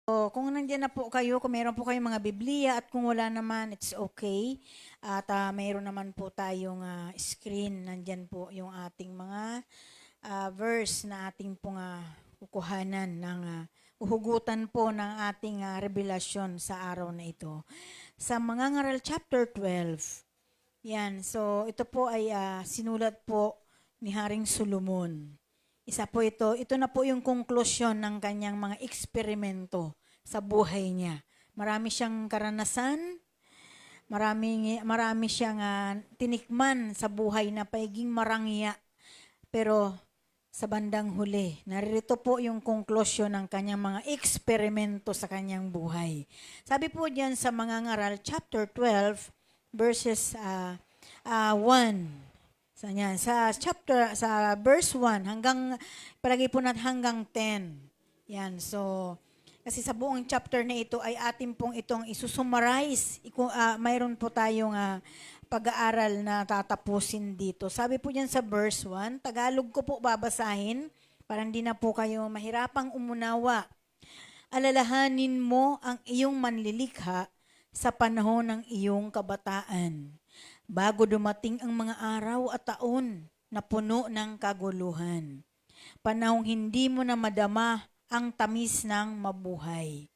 So, kung nandiyan na po kayo, kung meron po kayong mga Biblia at kung wala naman, it's okay. At mayroon naman po tayong screen. Nandiyan po yung ating mga verse na ating pong kukuhanan ng uhugutan po ng ating revelasyon sa araw na ito. Sa Mangangaral chapter 12, yan. So, ito po ay sinulat po ni Haring Solomon. Isa po ito. Ito na po yung konklusyon ng kanyang mga eksperimento sa buhay niya. Marami siyang karanasan, marami siyang tinikman sa buhay na pagiging marangya. Pero sa bandang huli, naririto po yung konklusyon ng kanyang mga eksperimento sa kanyang buhay. Sabi po diyan sa Mangangaral chapter 12 verses 1. Sa verse 1 hanggang palagay po natin hanggang 10. Yan. So kasi sa buong chapter na ito ay atin pong itong isusummarize. Mayroon po tayong pag-aaral na tatapusin dito. Sabi po diyan sa verse 1, Tagalog ko po babasahin para hindi na po kayo mahirapang umunawa. Alalahanin mo ang iyong manlilikha sa panahon ng iyong kabataan, bago dumating ang mga araw at taon na puno ng kaguluhan. Panahong hindi mo na madama ang tamis ng mabuhay.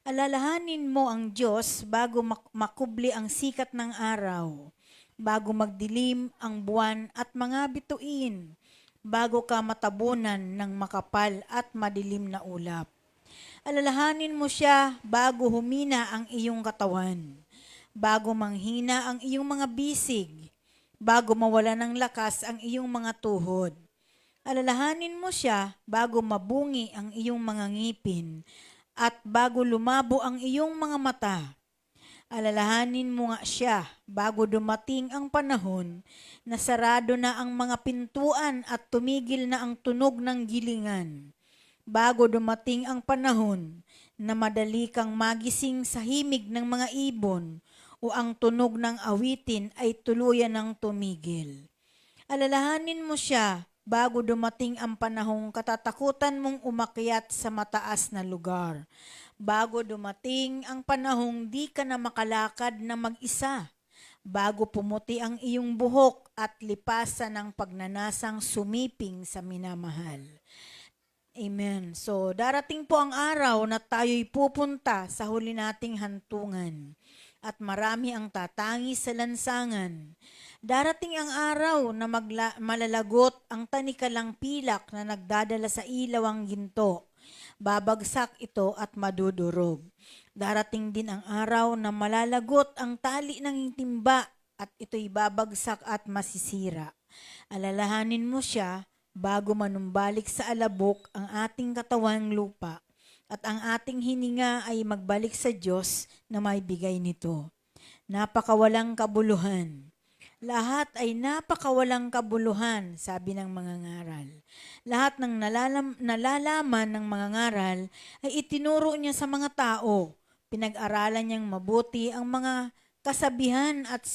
Alalahanin mo ang Diyos bago makubli ang sikat ng araw, bago magdilim ang buwan at mga bituin, bago ka matabunan ng makapal at madilim na ulap. Alalahanin mo siya bago humina ang iyong katawan, bago manghina ang iyong mga bisig, bago mawala ng lakas ang iyong mga tuhod. Alalahanin mo siya bago mabungi ang iyong mga ngipin at bago lumabo ang iyong mga mata. Alalahanin mo nga siya bago dumating ang panahon na sarado na ang mga pintuan at tumigil na ang tunog ng gilingan. Bago dumating ang panahon na madali kang magising sa himig ng mga ibon o ang tunog ng awitin ay tuluyan ng tumigil. Alalahanin mo siya bago dumating ang panahong katatakutan mong umakyat sa mataas na lugar. Bago dumating ang panahong di ka na makalakad na mag-isa. Bago pumuti ang iyong buhok at lipasan ng pagnanasang sumiping sa minamahal. Amen. So, darating po ang araw na tayo'y pupunta sa huli nating hantungan at marami ang tatangi sa lansangan. Darating ang araw na malalagot ang tanikalang pilak na nagdadala sa ilaw ang ginto. Babagsak ito at madudurog. Darating din ang araw na malalagot ang tali ng timba at ito'y babagsak at masisira. Alalahanin mo siya bago manumbalik sa alabok ang ating katawang lupa at ang ating hininga ay magbalik sa Diyos na may bigay nito. Napakawalang kabuluhan. Lahat ay napakawalang kabuluhan, sabi ng mga ngaral. Lahat ng nalalaman ng mga ngaral ay itinuro niya sa mga tao. Pinag-aralan niyang mabuti ang mga kasabihan at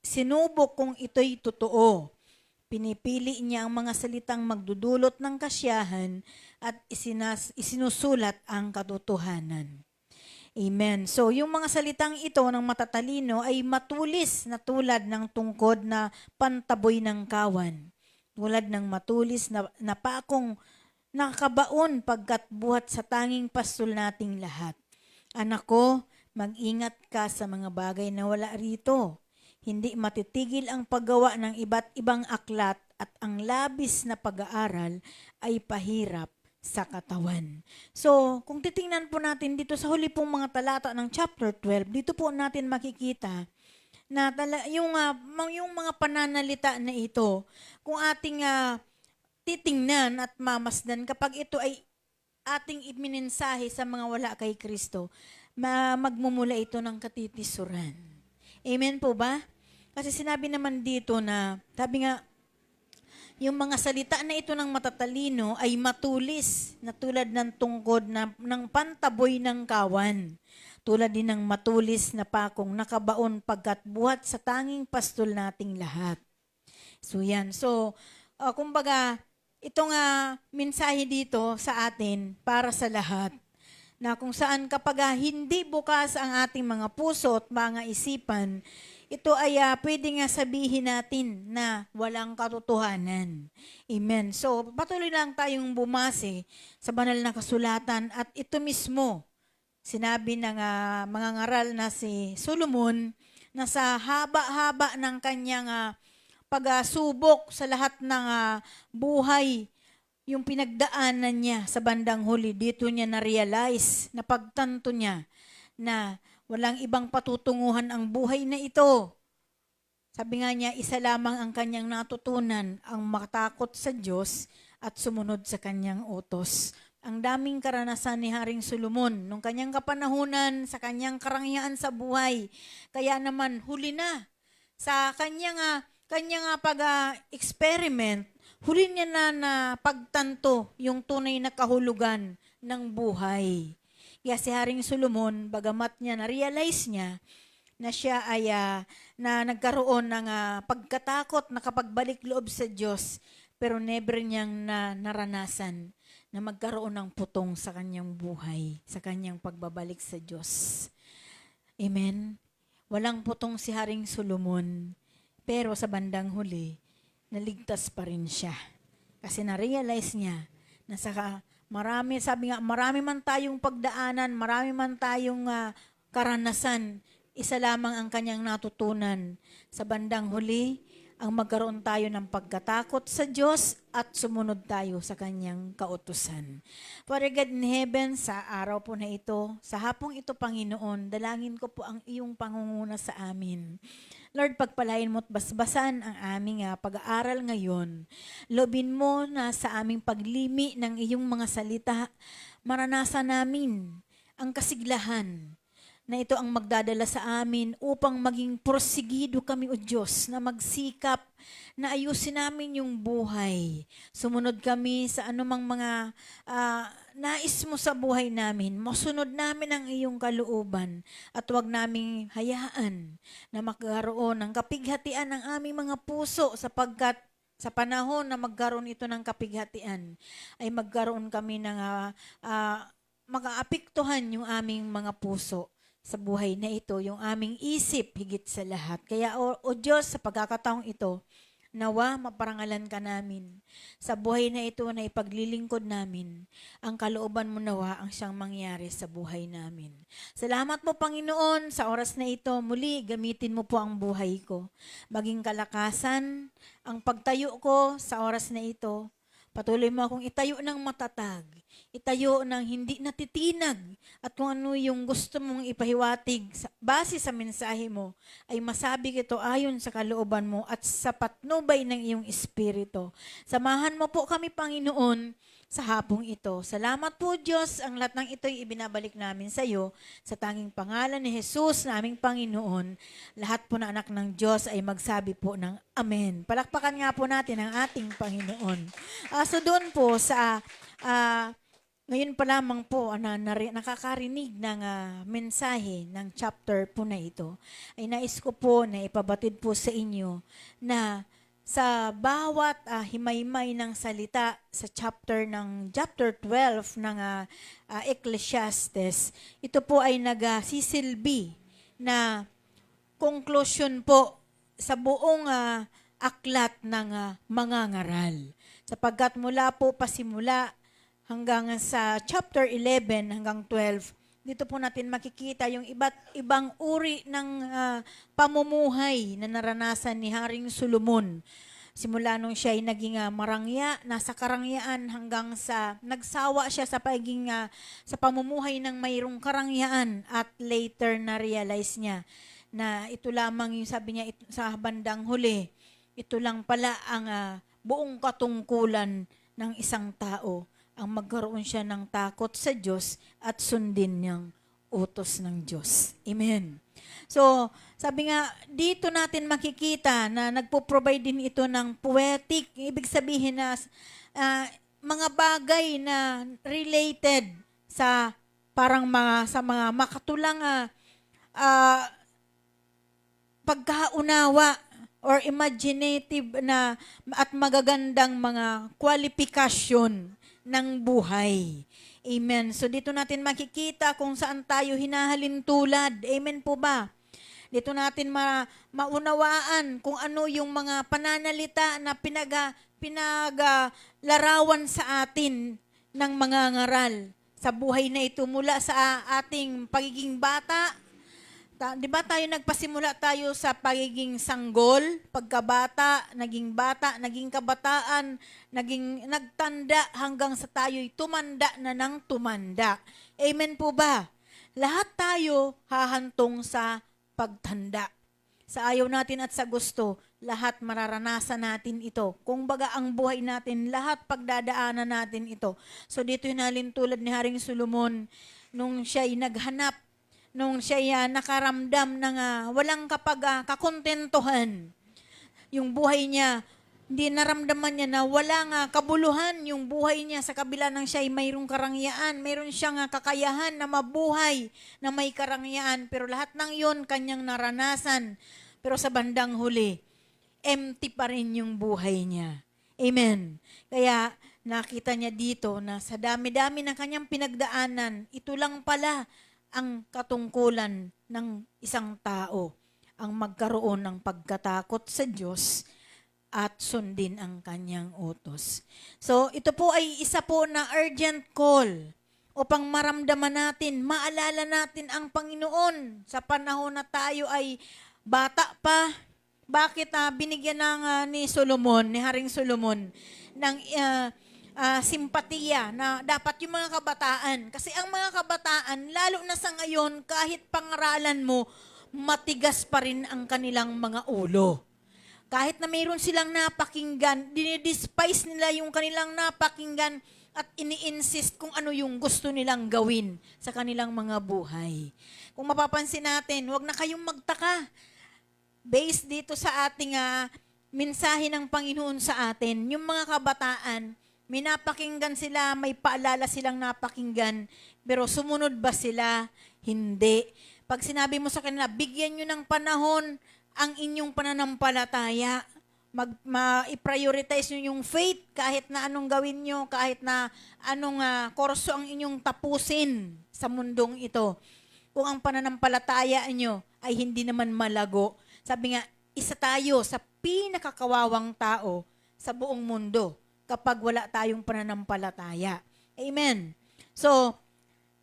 sinubok kung ito'y totoo. Pinipili niya ang mga salitang magdudulot ng kasiyahan at isinusulat ang katotohanan. Amen. So, yung mga salitang ito ng matatalino ay matulis na tulad ng tungkod na pantaboy ng kawan. Tulad ng matulis na pakong nakakabaon pagkat buhat sa tanging pastol nating lahat. Anak ko, mag-ingat ka sa mga bagay na wala rito. Hindi matitigil ang paggawa ng iba't ibang aklat at ang labis na pag-aaral ay pahirap sa katawan. So, kung titingnan po natin dito sa huli pong mga talata ng chapter 12, dito po natin makikita na yung mga pananalita na ito, kung ating titingnan at mamasdan, kapag ito ay ating iminensahe sa mga wala kay Kristo, magmumula ito ng katitisuran. Amen po ba? Kasi sinabi naman dito na, sabi nga, yung mga salita na ito ng matatalino ay matulis na tulad ng tungkod ng pantaboy ng kawan. Tulad din ng matulis na pakong nakabaon pagkat buhat sa tanging pastol nating lahat. So yan. So, kumbaga, itong mensahe dito sa atin para sa lahat. na kung saan kapag hindi bukas ang ating mga puso at mga isipan, ito ay pwede nga sabihin natin na walang katotohanan. Amen. So, patuloy lang tayong bumase sa banal na kasulatan at ito mismo, sinabi ng mga ngaral na si Solomon na sa haba-haba ng kanyang pagsubok sa lahat ng buhay, yung pinagdaanan niya sa bandang huli, dito niya na-realize, na pagtanto niya na walang ibang patutunguhan ang buhay na ito. Sabi nga niya, isa lamang ang kanyang natutunan, ang matakot sa Diyos at sumunod sa kanyang utos. Ang daming karanasan ni Haring Solomon nung kanyang kapanahunan, sa kanyang karangyaan sa buhay. Kaya naman, huli na sa kanyang pag-experiment, huli niya na pagtanto yung tunay na kahulugan ng buhay. Kaya si Haring Solomon, bagamat niya na-realize niya na siya ay na nagkaroon ng pagkatakot, nakapagbalik loob sa Diyos, pero never niyang naranasan na magkaroon ng putong sa kanyang buhay, sa kanyang pagbabalik sa Diyos. Amen? Walang putong si Haring Solomon, pero sa bandang huli, naligtas pa rin siya. Kasi na-realize niya na sabi nga, marami man tayong pagdaanan, marami man tayong karanasan, isa lamang ang kanyang natutunan. Sa bandang huli, ang magkaroon tayo ng pagkatakot sa Diyos at sumunod tayo sa kanyang kautusan. Father God in heaven, sa araw po na ito, sa hapong ito, Panginoon, dalangin ko po ang iyong pangunguna sa amin. Lord, pagpalain mo at basbasan ang aming pag-aaral ngayon. Lobin mo na sa aming paglimi ng iyong mga salita, maranasan namin ang kasiglahan na ito ang magdadala sa amin upang maging porsigido kami, O Diyos, na magsikap na ayusin namin yung buhay. Sumunod kami sa anumang mga nais mo sa buhay namin. Masunod namin ang iyong kalooban at huwag naming hayaan na magkaroon ng kapighatian ng aming mga puso sapagkat sa panahon na magkaroon ito ng kapighatian ay magkaroon kami ng mag-aapektuhan yung aming mga puso sa buhay na ito, yung aming isip higit sa lahat. Kaya, O Diyos, sa pagkakataong ito, nawa maparangalan ka namin. Sa buhay na ito na ipaglilingkod namin, ang kalooban mo nawa ang siyang mangyari sa buhay namin. Salamat po, Panginoon, sa oras na ito. Muli, gamitin mo po ang buhay ko. Maging kalakasan, ang pagtayo ko sa oras na ito. Patuloy mo akong itayo ng matatag, itayo ng hindi natitinag, at kung ano yung gusto mong ipahiwatig base sa mensahe mo, ay masabi ito ayon sa kalooban mo at sa patnubay ng iyong espiritu. Samahan mo po kami, Panginoon, sa hapong ito. Salamat po, Diyos, ang lahat ng ito'y ibinabalik namin sa iyo, sa tanging pangalan ni Jesus na aming Panginoon. Lahat po na anak ng Diyos ay magsabi po ng Amen. Palakpakan nga po natin ang ating Panginoon. So doon po sa ngayon pa lamang po nakakarinig ng mensahe ng chapter po na ito, ay nais ko po na ipabatid po sa inyo na sa bawat himaymay ng salita sa chapter 12 ng Ecclesiastes, ito po ay nagsisilbi na conclusion po sa buong aklat ng mga ngaral. Sapagkat mula po pasimula hanggang sa chapter 11 hanggang 12, dito po natin makikita yung iba't ibang uri ng pamumuhay na naranasan ni Haring Solomon. Simula nung siya ay naging marangya, nasa karangyaan hanggang sa nagsawa siya sa pagiging sa pamumuhay ng mayroong karangyaan at later na realize niya na ito lamang yung sabi niya sa bandang huli, ito lang pala ang buong katungkulan ng isang tao, ang magkaroon siya ng takot sa Diyos at sundin niyang utos ng Diyos. Amen. So, sabi nga, dito natin makikita na nagpo-provide din ito ng poetic, ibig sabihin na mga bagay na related sa parang sa mga makatulang pagkaunawa or imaginative na at magagandang mga kwalifikasyon ng buhay. Amen. So dito natin makikita kung saan tayo hinahalin tulad. Amen po ba? Dito natin maunawaan kung ano yung mga pananalita na pinaglarawan sa atin ng mga ngaral sa buhay na ito mula sa ating pagiging bata. Di ba nagpasimula tayo sa pagiging sanggol, pagkabata, naging kabataan, nagtanda hanggang sa tayo'y tumanda na ng tumanda. Amen po ba? Lahat tayo hahantong sa pagtanda. Sa ayaw natin at sa gusto, lahat mararanasan natin ito. Kung baga ang buhay natin, lahat pagdadaanan natin ito. So dito hinalin tulad ni Haring Solomon, nung siya'y naghanap, nung siya nakaramdam ng walang kakontentuhan. Yung buhay niya, hindi naramdaman niya na walang kabuluhan yung buhay niya sa kabila ng siya ay mayroong karangyaan. Mayroon siyang kakayahan na mabuhay na may karangyaan. Pero lahat ng yon kanyang naranasan. Pero sa bandang huli, empty pa rin yung buhay niya. Amen. Kaya nakita niya dito na sa dami-dami ng kanyang pinagdaanan, ito lang pala ang katungkulan ng isang tao, ang magkaroon ng pagkatakot sa Diyos at sundin ang kanyang utos. So, ito po ay isa po na urgent call upang maramdaman natin, maalala natin ang Panginoon sa panahon na tayo ay bata pa. Bakit binigyan ni Solomon, ni Haring Solomon, ng simpatiya na dapat yung mga kabataan. Kasi ang mga kabataan, lalo na sa ngayon, kahit pangaralan mo, matigas pa rin ang kanilang mga ulo. Kahit na mayroon silang napakinggan, dinidespise nila yung kanilang napakinggan at ini-insist kung ano yung gusto nilang gawin sa kanilang mga buhay. Kung mapapansin natin, huwag na kayong magtaka. Based dito sa ating mensahe ng Panginoon sa atin, yung mga kabataan, may napakinggan sila, may paalala silang napakinggan, pero sumunod ba sila? Hindi. Pag sinabi mo sa kanila, bigyan nyo ng panahon ang inyong pananampalataya. I-prioritize nyo yung faith kahit na anong gawin nyo, kahit na anong korso ang inyong tapusin sa mundong ito. Kung ang pananampalataya nyo ay hindi naman malago, sabi nga, isa tayo sa pinakakawawang tao sa buong mundo kapag wala tayong pananampalataya. Amen. So,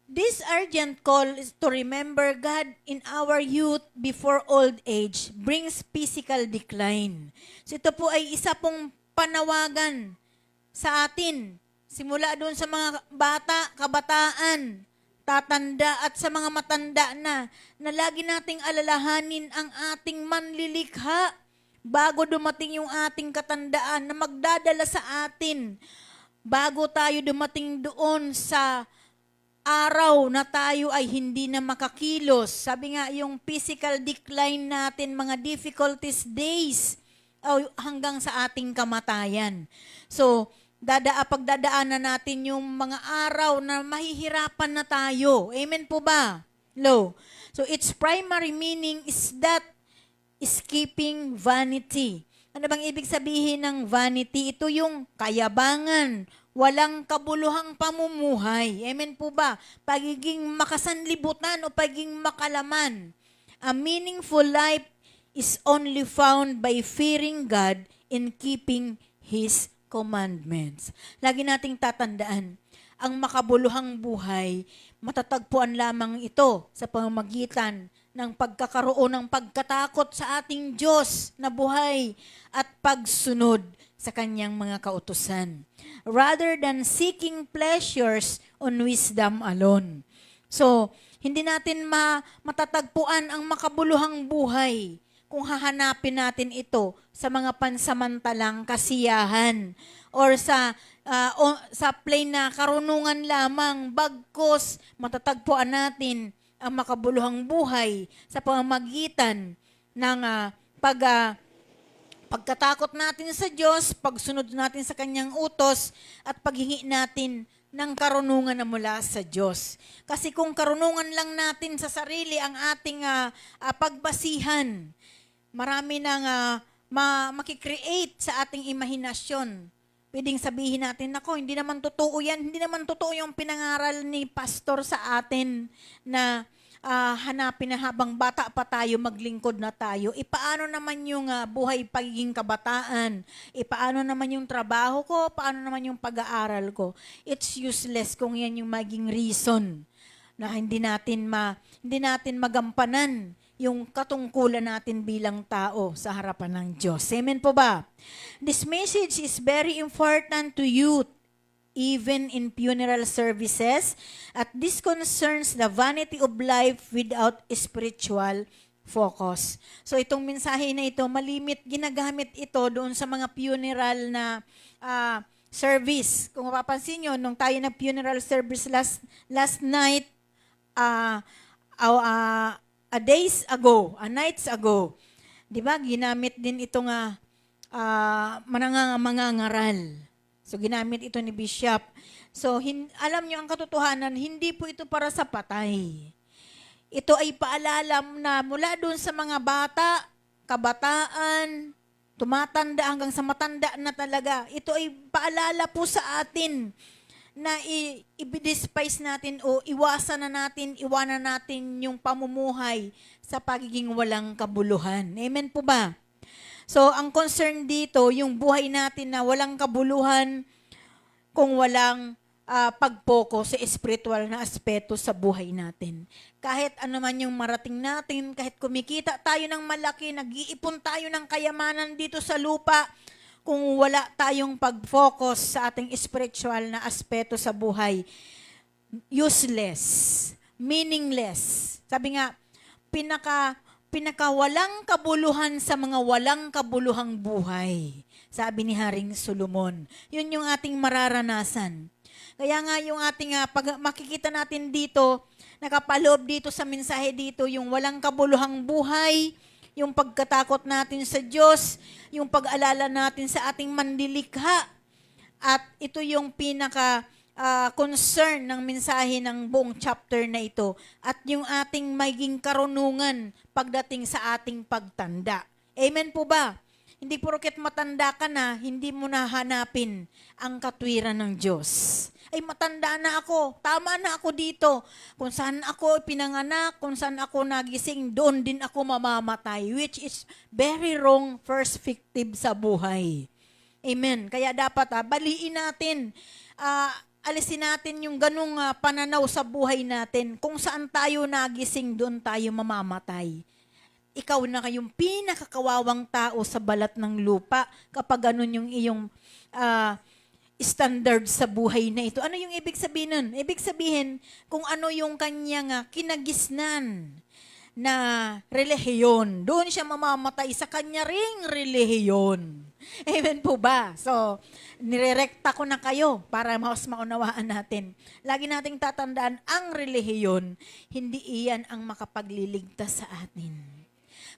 this urgent call is to remember God in our youth before old age brings physical decline. So, ito po ay isa pong panawagan sa atin. Simula doon sa mga bata, kabataan, tatanda at sa mga matanda na lagi nating alalahanin ang ating manlilikha bago dumating yung ating katandaan na magdadala sa atin, bago tayo dumating doon sa araw na tayo ay hindi na makakilos. Sabi nga, yung physical decline natin, mga difficulties days, hanggang sa ating kamatayan. So, pagdadaanan natin yung mga araw na mahihirapan na tayo. Amen po ba? Lo. So, its primary meaning is that escaping vanity. Ano bang ibig sabihin ng vanity? Ito yung kayabangan, walang kabuluhang pamumuhay. Amen po ba? Pagiging makasanlibutan o pagiging makalaman. A meaningful life is only found by fearing God and keeping His commandments. Lagi nating tatandaan, ang makabuluhang buhay, matatagpuan lamang ito sa pamamagitan ng pagkakaroon ng pagkatakot sa ating Diyos na buhay at pagsunod sa kanyang mga kautusan, rather than seeking pleasures on wisdom alone. So, hindi natin matatagpuan ang makabuluhang buhay kung hahanapin natin ito sa mga pansamantalang kasiyahan or sa plain na karunungan lamang, bagkos matatagpuan natin ang makabuluhang buhay sa pamamagitan ng pagkatakot natin sa Diyos, pagsunod natin sa kanyang utos, at paghingi natin ng karunungan na mula sa Diyos. Kasi kung karunungan lang natin sa sarili ang ating pagbasihan, marami nang makikreate sa ating imahinasyon Pwedeng sabihin natin, nako, hindi naman totoo yan. Hindi naman totoo yung pinangaral ni pastor sa atin na hanapin na habang bata pa tayo, maglingkod na tayo. Paano naman yung buhay pagiging kabataan? Paano naman yung trabaho ko? Paano naman yung pag-aaral ko? It's useless kung yan yung maging reason na hindi natin magampanan yung katungkulan natin bilang tao sa harapan ng Diyos. Amen po ba? This message is very important to youth, even in funeral services, at this concerns the vanity of life without spiritual focus. So itong mensahe na ito, malimit, ginagamit ito doon sa mga funeral na service. Kung mapapansin nyo, nung tayo nag-funeral service last night, nights ago, di ba, ginamit din itong mangangaral. So, ginamit ito ni Bishop. So, alam nyo ang katotohanan, hindi po ito para sa patay. Ito ay paalalam na mula doon sa mga bata, kabataan, tumatanda hanggang sa matanda na talaga. Ito ay paalala po sa atin na i-despise natin o iwanan natin yung pamumuhay sa pagiging walang kabuluhan. Amen po ba? So, ang concern dito, yung buhay natin na walang kabuluhan kung walang pag-focus sa spiritual na aspeto sa buhay natin. Kahit ano man yung marating natin, kahit kumikita tayo ng malaki, nag-iipon tayo ng kayamanan dito sa lupa, kung wala tayong pag-focus sa ating spiritual na aspeto sa buhay, useless, meaningless. Sabi nga, pinaka walang kabuluhan sa mga walang kabuluhang buhay. Sabi ni Haring Solomon. Yun yung ating mararanasan. Kaya nga yung ating, pag makikita natin dito, nakapaloob dito sa mensahe dito, yung walang kabuluhang buhay, yung pagkatakot natin sa Diyos, yung pag-alala natin sa ating manlilikha. At ito yung concern ng mensahe ng buong chapter na ito. At yung ating maging karunungan pagdating sa ating pagtanda. Amen po ba? Hindi porket matanda ka na, hindi mo na hanapin ang katwiran ng Diyos. Ay, matanda na ako, tama na ako dito. Kung saan ako pinanganak, kung saan ako nagising, doon din ako mamamatay, which is very wrong perspective sa buhay. Amen. Kaya dapat baliin natin, alisin natin yung ganung pananaw sa buhay natin. Kung saan tayo nagising, doon tayo mamamatay. Ikaw na kayong pinakakawawang tao sa balat ng lupa kapag ganun yung iyong standard sa buhay na ito. Ano yung ibig sabihin nun? Ibig sabihin, kung ano yung kanyang kinagisnan na relihiyon, doon siya mamamatay sa kanya ring relihiyon. Amen po ba? So, nirerekta ko na kayo para mas maunawaan natin. Lagi nating tatandaan, ang relihiyon, hindi iyan ang makapagliligtas sa atin,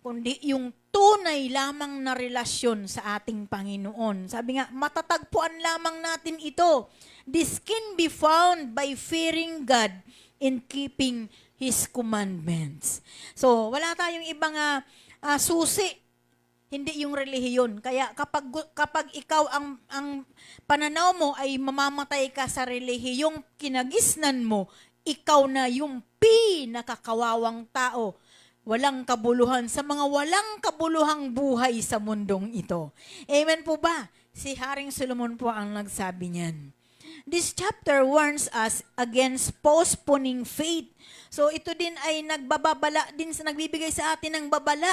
kundi yung tunay lamang na relasyon sa ating Panginoon. Sabi nga, matatagpuan lamang natin ito. This can be found by fearing God and keeping His commandments. So, wala tayong ibang susi, hindi yung relihiyon. Kaya kapag ikaw ang pananaw mo ay mamamatay ka sa relihiyong kinagisnan mo, ikaw na yung pinakakawawang tao, walang kabuluhan sa mga walang kabuluhang buhay sa mundong ito. Amen po ba? Si Haring Solomon po ang nagsabi niyan. This chapter warns us against postponing faith. So ito din ay nagbibigay sa atin ng babala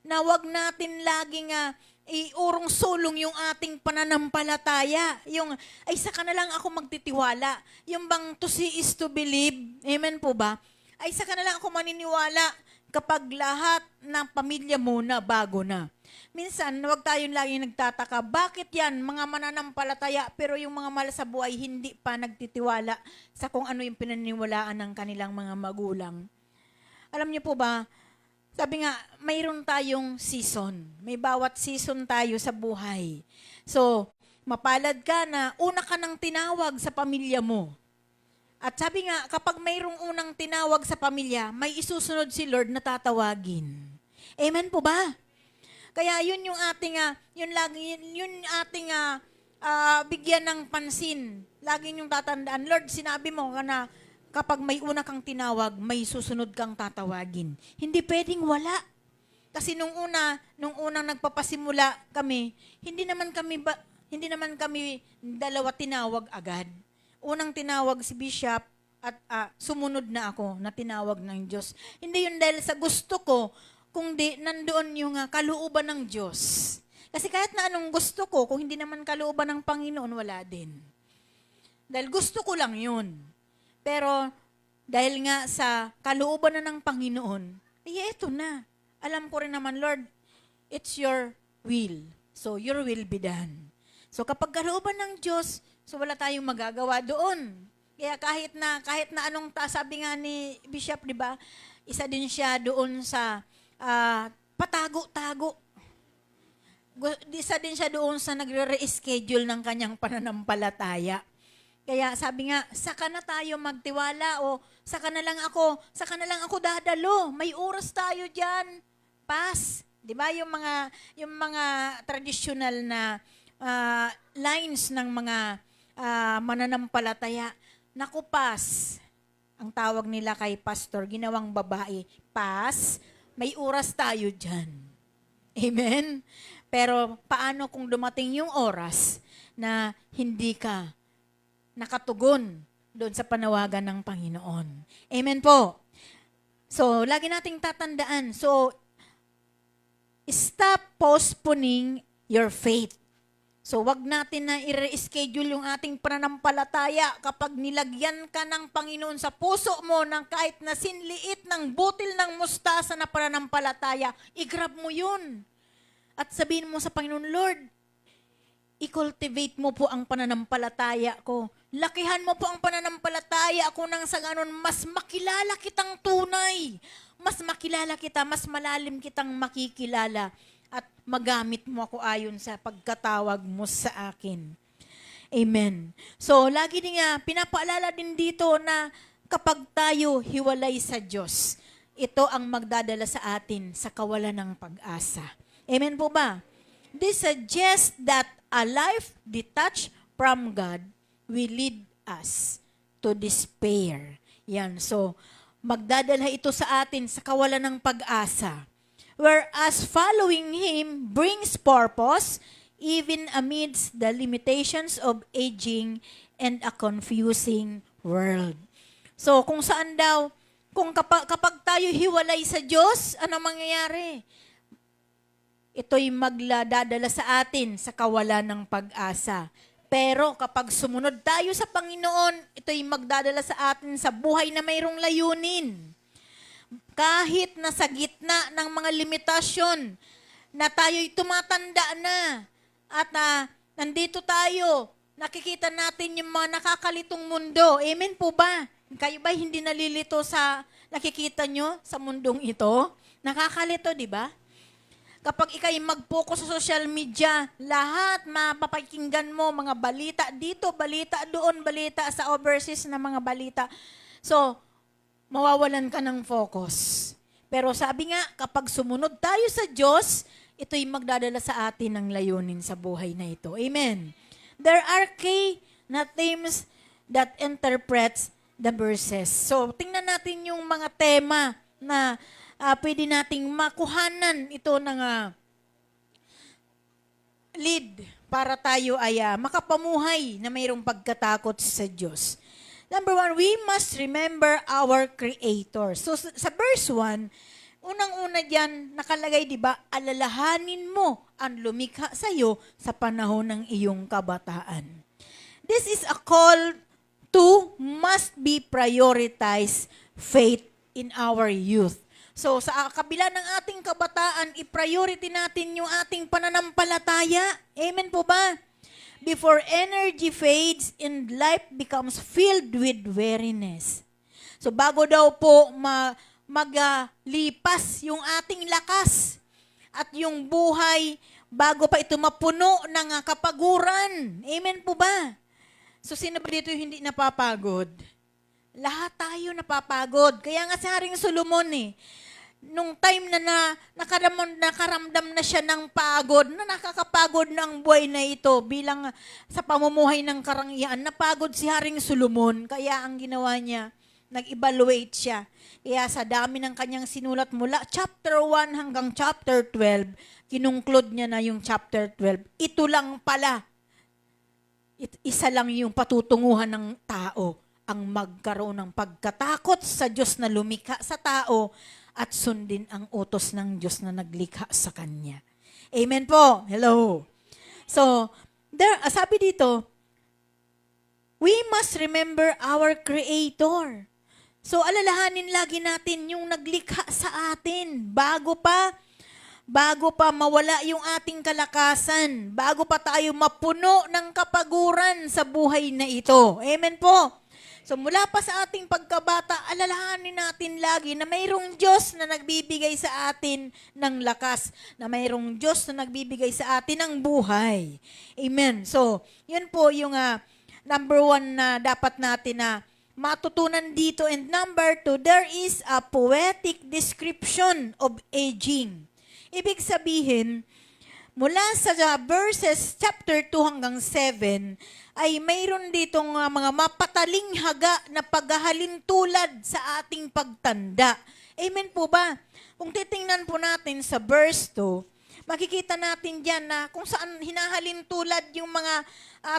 na wag natin laging iurong-sulong yung ating pananampalataya. Yung, ay saka na lang ako magtitiwala. Yung bang to see is to believe. Amen po ba? Ay saka na lang ako maniniwala kapag lahat ng pamilya mo na bago na. Minsan, huwag tayong laging nagtataka, bakit yan, mga mananampalataya, pero yung mga mahal sa buhay, hindi pa nagtitiwala sa kung ano yung pinaniniwalaan ng kanilang mga magulang. Alam niyo po ba, sabi nga, mayroon tayong season. May bawat season tayo sa buhay. So, mapalad ka na una ka nang tinawag sa pamilya mo. At sabi nga, kapag mayroong unang tinawag sa pamilya, may isusunod si Lord na tatawagin. Amen po ba? Kaya yun yung ating bigyan ng pansin. Lagi niyong tatandaan, Lord, sinabi mo na kapag may una kang tinawag, may susunod kang tatawagin. Hindi pwedeng wala. Kasi nung unang nagpapasimula kami, hindi naman kami dalawa tinawag agad. Unang tinawag si Bishop at sumunod na ako na tinawag ng Diyos. Hindi yun dahil sa gusto ko, kundi nandoon yung kalooban ng Diyos. Kasi kahit na anong gusto ko, kung hindi naman kalooban ng Panginoon, wala din. Dahil gusto ko lang yun. Pero dahil nga sa kalooban na ng Panginoon, eto na. Alam ko rin naman, Lord, it's your will. So, your will be done. So, kapag kalooban ng Diyos, so wala tayong magagawa doon. Kaya kahit na anong sabi nga ni Bishop, di ba, isa din siya doon sa patago-tago. Isa din siya doon sa nagre-reschedule ng kanyang pananampalataya. Kaya sabi nga, saka na tayo magtiwala o saka na lang ako dadalo. May oras tayo diyan. Pass. 'Di ba yung mga traditional na lines ng mga mananampalataya. Naku, pass. Ang tawag nila kay pastor, ginawang babae, pass. May oras tayo diyan. Amen. Pero paano kung dumating yung oras na hindi ka nakatugon doon sa panawagan ng Panginoon? Amen po. So, lagi nating tatandaan. So, stop postponing your faith. So, wag natin na i-reschedule yung ating pananampalataya kapag nilagyan ka ng Panginoon sa puso mo ng kahit na sinliit ng butil ng mustasa na pananampalataya, i-grab mo yun. At sabihin mo sa Panginoon, Lord, i-cultivate mo po ang pananampalataya ko. Lakihan mo po ang pananampalataya ko nang sa ganon, mas makilala kitang tunay. Mas makilala kita, mas malalim kitang makikilala. At magamit mo ako ayon sa pagkatawag mo sa akin. Amen. So, lagi din nga, pinapaalala din dito na kapag tayo hiwalay sa Diyos, ito ang magdadala sa atin sa kawalan ng pag-asa. Amen po ba? This suggests that a life detached from God will lead us to despair. Yan. So, magdadala ito sa atin sa kawalan ng pag-asa. Whereas following Him brings purpose even amidst the limitations of aging and a confusing world. So, kung saan daw, kapag tayo hiwalay sa Diyos, ano mangyayari? Ito'y magdadala sa atin sa kawalan ng pag-asa. Pero kapag sumunod tayo sa Panginoon, ito'y magdadala sa atin sa buhay na mayroong layunin. Kahit na sa gitna ng mga limitasyon na tayo'y tumatanda na at nandito tayo, nakikita natin yung mga nakakalitong mundo. Amen po ba? Kayo ba hindi nalilito sa nakikita nyo sa mundong ito? Nakakalito, di ba? Kapag ikay mag-focus sa social media, lahat mapapakinggan mo, mga balita dito, balita doon, balita sa overseas na mga balita. So, mawawalan ka ng focus. Pero sabi nga, kapag sumunod tayo sa Diyos, ito'y magdadala sa atin ng layunin sa buhay na ito. Amen. There are key na themes that interprets the verses. So, tingnan natin yung mga tema na pwede nating makuhanan ito ng lead para tayo ay makapamuhay na mayroong pagkatakot sa Diyos. Number 1, we must remember our Creator. So sa verse 1, unang-una diyan nakalagay, di ba, alalahanin mo ang lumikha sa iyo sa panahon ng iyong kabataan. This is a call to must be prioritized faith in our youth. So, sa kabila ng ating kabataan, i-priority natin yung ating pananampalataya. Amen po ba? Before energy fades and life becomes filled with weariness. So, bago daw po maglipas yung ating lakas at yung buhay, bago pa ito mapuno ng kapaguran. Amen po ba? So, sino ba dito yung hindi napapagod? Lahat tayo napapagod. Kaya nga si Haring Solomon nung time na nakaramdam na siya ng pagod, na nakakapagod ng buhay na ito bilang sa pamumuhay ng karangyaan, napagod si Haring Solomon, kaya ang ginawa niya, nag-evaluate siya. Kaya sa dami ng kanyang sinulat mula chapter 1 hanggang chapter 12, kinungklud niya na yung chapter 12. Ito lang pala, isa lang yung patutunguhan ng tao, ang magkaroon ng pagkatakot sa Diyos na lumikha sa tao at sundin ang utos ng Diyos na naglikha sa kanya. Amen po. Hello. So, sabi dito, we must remember our Creator. So, alalahanin lagi natin yung naglikha sa atin bago pa mawala yung ating kalakasan, bago pa tayo mapuno ng kapaguran sa buhay na ito. Amen po. So mula pa sa ating pagkabata, alalahanin natin lagi na mayroong Diyos na nagbibigay sa atin ng lakas, na mayroong Diyos na nagbibigay sa atin ng buhay. Amen. So, yun po yung number 1 na dapat natin na matutunan dito. And number 2, there is a poetic description of aging. Ibig sabihin, mula sa verses chapter 2 hanggang 7, ay mayroon ditong mga mapatalinghaga na paghahalin tulad sa ating pagtanda. Amen po ba? Kung titingnan po natin sa verse 2, makikita natin dyan na kung saan hinahalin tulad yung mga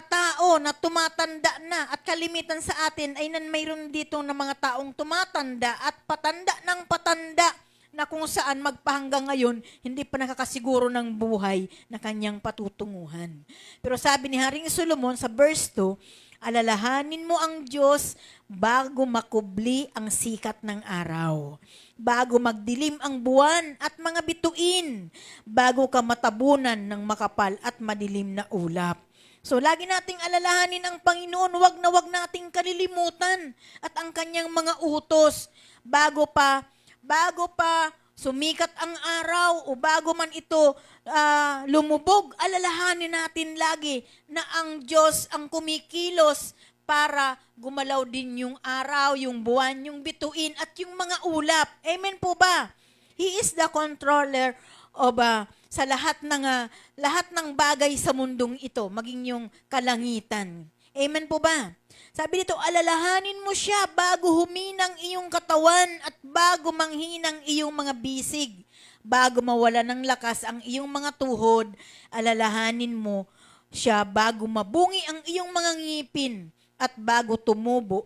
tao na tumatanda na, at kalimitan sa atin ay mayroon dito na mga taong tumatanda at patanda ng patanda, na kung saan magpahanggang ngayon, hindi pa nakakasiguro ng buhay na kanyang patutunguhan. Pero sabi ni Haring Solomon sa verse 2, alalahanin mo ang Diyos bago makubli ang sikat ng araw, bago magdilim ang buwan at mga bituin, bago ka matabunan ng makapal at madilim na ulap. So, lagi nating alalahanin ang Panginoon, wag nating kalilimutan at ang kanyang mga utos bago pa sumikat ang araw o bago man ito lumubog, alalahanin natin lagi na ang Diyos ang kumikilos para gumalaw din yung araw, yung buwan, yung bituin at yung mga ulap. Amen po ba? He is the controller of sa lahat ng bagay sa mundong ito, maging yung kalangitan. Amen po ba? Sabi dito, alalahanin mo siya bago huminang iyong katawan at bago manghinang iyong mga bisig. Bago mawala ng lakas ang iyong mga tuhod, alalahanin mo siya bago mabungi ang iyong mga ngipin at bago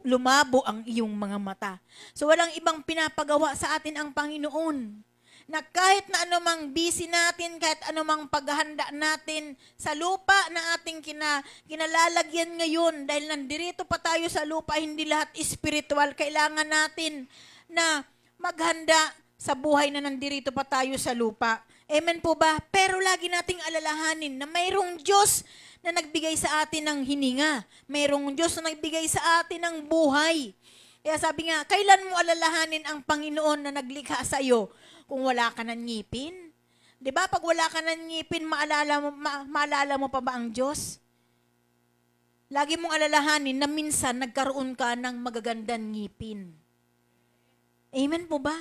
lumabo ang iyong mga mata. So walang ibang pinapagawa sa atin ang Panginoon, na kahit na anumang busy natin, kahit anumang paghahanda natin sa lupa na ating kinalalagyan ngayon, dahil nandirito pa tayo sa lupa, hindi lahat spiritual, kailangan natin na maghanda sa buhay na nandirito pa tayo sa lupa. Amen po ba? Pero lagi nating alalahanin na mayroong Diyos na nagbigay sa atin ng hininga. Mayroong Diyos na nagbigay sa atin ng buhay. Kaya sabi nga, kailan mo alalahanin ang Panginoon na naglikha sa iyo? Kung wala ka ng ngipin? 'Di ba? Pag wala ka ng ngipin, maalala mo pa ba ang Diyos? Lagi mong alalahanin na minsan nagkaroon ka ng magagandang ngipin. Amen po ba?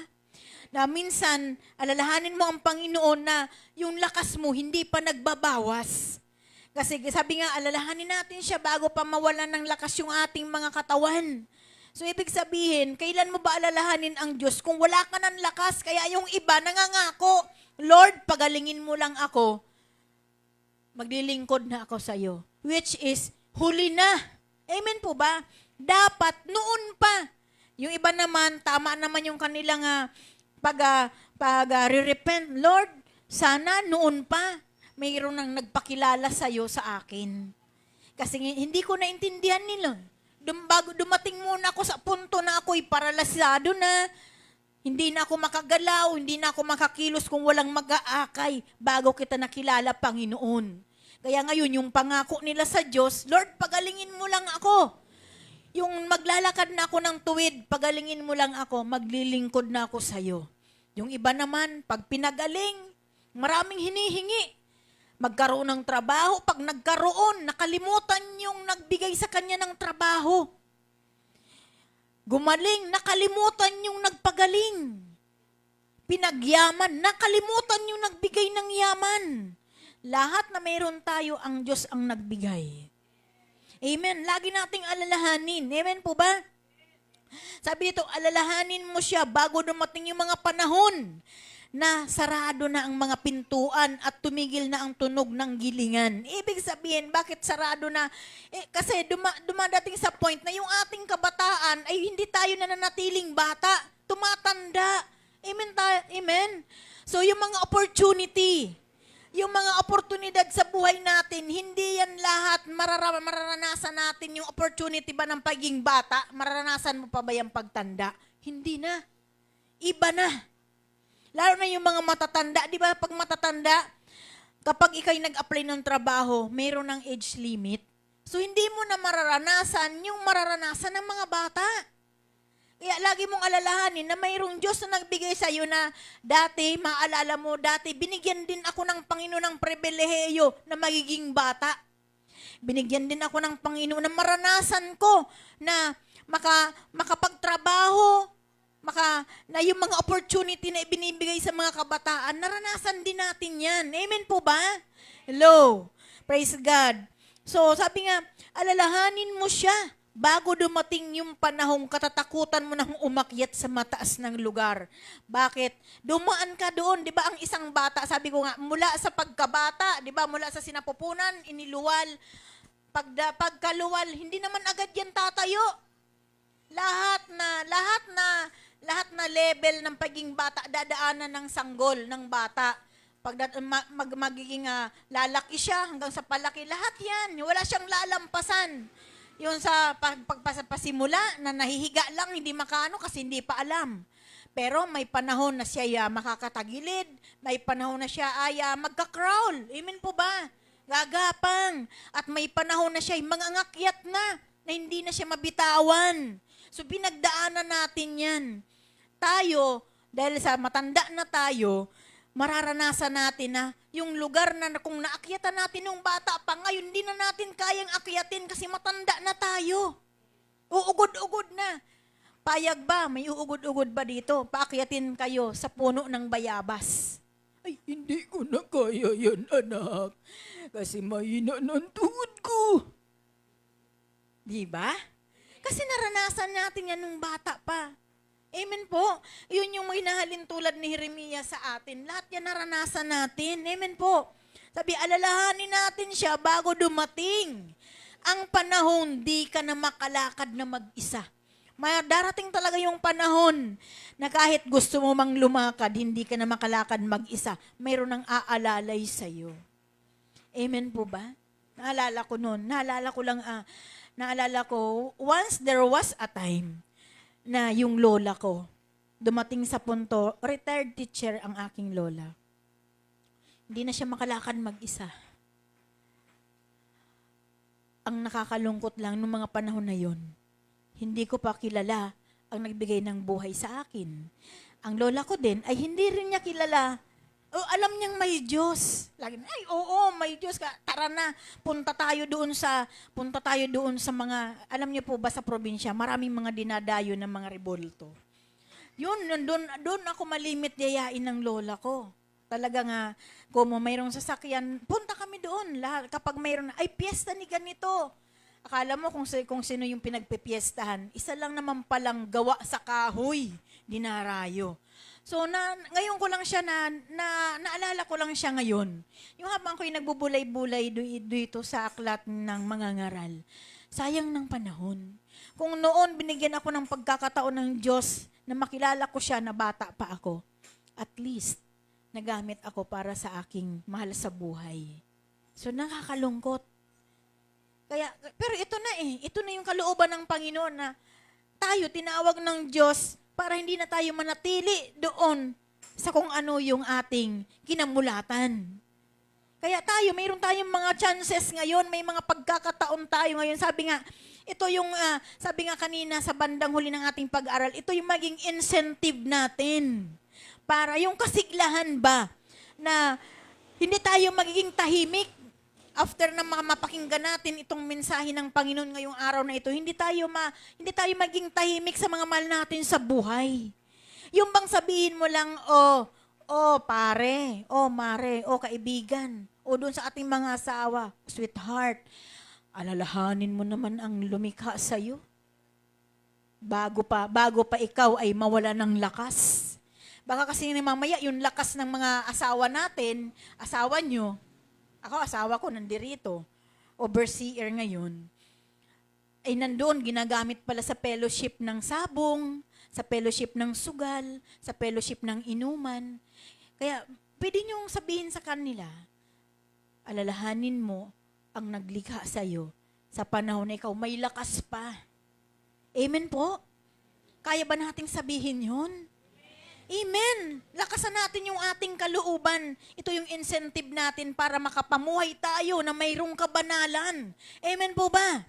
Na minsan, alalahanin mo ang Panginoon na yung lakas mo hindi pa nagbabawas. Kasi sabi nga, alalahanin natin siya bago pa mawalan ng lakas yung ating mga katawan. So, ibig sabihin, kailan mo ba alalahanin ang Diyos kung wala ka ng lakas? Kaya yung iba nangangako, Lord, pagalingin mo lang ako, maglilingkod na ako sa iyo. Which is, huli na. Amen po ba? Dapat, noon pa. Yung iba naman, tama naman yung kanilang re-repent. Lord, sana noon pa, mayroon nang nagpakilala sa iyo sa akin. Kasi hindi ko naintindihan nila. Bago dumating muna ako sa punto na ako'y paralisado na, hindi na ako makagalaw, hindi na ako makakilos kung walang mag-aakay bago kita nakilala, Panginoon. Kaya ngayon, yung pangako nila sa Diyos, Lord, pagalingin mo lang ako. Yung maglalakad na ako ng tuwid, pagalingin mo lang ako, maglilingkod na ako sa iyo. Yung iba naman, pag pinagaling, maraming hinihingi. Magkaroon ng trabaho, pag nagkaroon, nakalimutan yung nagbigay sa kanya ng trabaho. Gumaling, nakalimutan yung nagpagaling. pinagyaman. Nakalimutan yung nagbigay ng yaman. Lahat na mayroon tayo, ang Diyos ang nagbigay. Amen. Lagi nating alalahanin. Amen po ba? Sabi dito, alalahanin mo siya bago dumating yung mga panahon na sarado na ang mga pintuan at tumigil na ang tunog ng gilingan. Ibig sabihin, bakit sarado na? Kasi dumadating sa point na yung ating kabataan ay hindi tayo nananatiling bata, tumatanda. Amen? Amen? So yung mga opportunity, yung mga oportunidad sa buhay natin, hindi yan lahat mararanasan natin yung opportunity ba ng pagiging bata? Mararanasan mo pa ba yung pagtanda? Hindi na. Iba na. Lalo na yung mga matatanda. Di ba pag matatanda, kapag ikay nag-apply ng trabaho, mayroon ng age limit. So hindi mo na mararanasan yung mararanasan ng mga bata. Kaya lagi mong alalahanin na mayroong Diyos na nagbigay sa iyo na dati, maalala mo, dati binigyan din ako ng Panginoon ng pribilehiyo na magiging bata. Binigyan din ako ng Panginoon na maranasan ko na makapagtrabaho, na yung mga opportunity na ibinibigay sa mga kabataan, naranasan din natin yan. Amen po ba? Hello. Praise God. So, sabi nga, alalahanin mo siya bago dumating yung panahong katatakutan mo nang umakyat sa mataas ng lugar. Bakit? Dumaan ka doon, di ba ang isang bata, sabi ko nga, mula sa pagkabata, di ba, mula sa sinapupunan, iniluwal, pagkaluwal, hindi naman agad yan tatayo. Lahat na level ng pagiging bata, dadaanan ng sanggol ng bata. Magiging lalaki siya hanggang sa palaki, lahat yan. Wala siyang lalampasan. Yun sa pagpasimula na nahihiga lang, hindi makaano kasi hindi pa alam. Pero may panahon na siya makakatagilid, may panahon na siya ay magka-crawl. Amen po ba? Gagapang. At may panahon na siya ay mangangakyat na hindi na siya mabitawan. So pinagdaanan natin yan. Tayo, dahil sa matanda na tayo, mararanasan natin na yung lugar na kung naakyatan natin nung bata pa, ngayon di na natin kayang akyatin kasi matanda na tayo. Uugod-ugod na. Payag ba? May uugod-ugod ba dito? Paakyatin kayo sa puno ng bayabas. Ay, hindi ko na kaya yan, anak. Kasi mahina ng tuhod ko. Di ba? Kasi naranasan natin yan nung bata pa. Amen po. Yun yung hinahalin tulad ni Jeremiah sa atin. Lahat yan naranasan natin. Amen po. Sabi, alalahanin natin siya bago dumating ang panahon, di ka na makalakad na mag-isa. Darating talaga yung panahon na kahit gusto mo mang lumakad, hindi ka na makalakad mag-isa. Mayroon nang aalalay sa'yo. Amen po ba? Naalala ko noon. Naalala ko, once there was a time na yung lola ko, dumating sa punto, retired teacher ang aking lola. Hindi na siya makalakad mag-isa. Ang nakakalungkot lang nung mga panahon na yon, hindi ko pa kilala ang nagbigay ng buhay sa akin. Ang lola ko din ay hindi rin niya kilala. Alam niyang may Diyos. Lagi na, ay oo, may Diyos ka. Tara na, punta tayo doon sa mga, alam niyo po ba sa probinsya, maraming mga dinadayo ng mga rebulto. Yun, doon ako malimit yayain ng lola ko. Talaga nga, kung mayroong sasakyan, punta kami doon. Kapag mayroong, ay piyesta ni ganito. Akala mo kung sino yung pinagpipiestahan, isa lang naman palang gawa sa kahoy, dinarayo. So, ngayon ko lang siya naalala ko lang siya ngayon. Yung habang ko'y nagbubulay-bulay dito sa aklat ng mga ngaral. Sayang ng panahon. Kung noon binigyan ako ng pagkakataon ng Diyos na makilala ko siya na bata pa ako, at least, nagamit ako para sa aking mahal sa buhay. So, nakakalungkot. Pero ito na yung kalooban ng Panginoon na tayo, tinawag ng Diyos para hindi na tayo manatili doon sa kung ano yung ating kinamulatan. Kaya mayroon tayong mga chances ngayon, may mga pagkakataon tayo ngayon. Sabi nga kanina sa bandang huli ng ating pag-aral, ito yung maging incentive natin para yung kasiglahan ba na hindi tayo magiging tahimik after na mapakinggan natin itong mensahe ng Panginoon ngayong araw na ito, hindi tayo maging tahimik sa mga mahal natin sa buhay. Yung bang sabihin mo lang, oh pare, oh mare, oh kaibigan, o doon sa ating mga asawa, sweetheart, alalahanin mo naman ang lumikha sa'yo. Bago pa ikaw ay mawala ng lakas. Baka kasi mamaya yung lakas ng mga asawa natin, asawa nyo, ako asawa ko nandirito, overseer ngayon, ay nandoon ginagamit pala sa fellowship ng sabong, sa fellowship ng sugal, sa fellowship ng inuman. Kaya pwede niyong sabihin sa kanila, alalahanin mo ang naglikha sa'yo sa panahon na ikaw may lakas pa. Amen po? Kaya ba nating sabihin yun? Amen. Lakasan natin yung ating kalooban. Ito yung incentive natin para makapamuhay tayo na mayroong kabanalan. Amen po ba?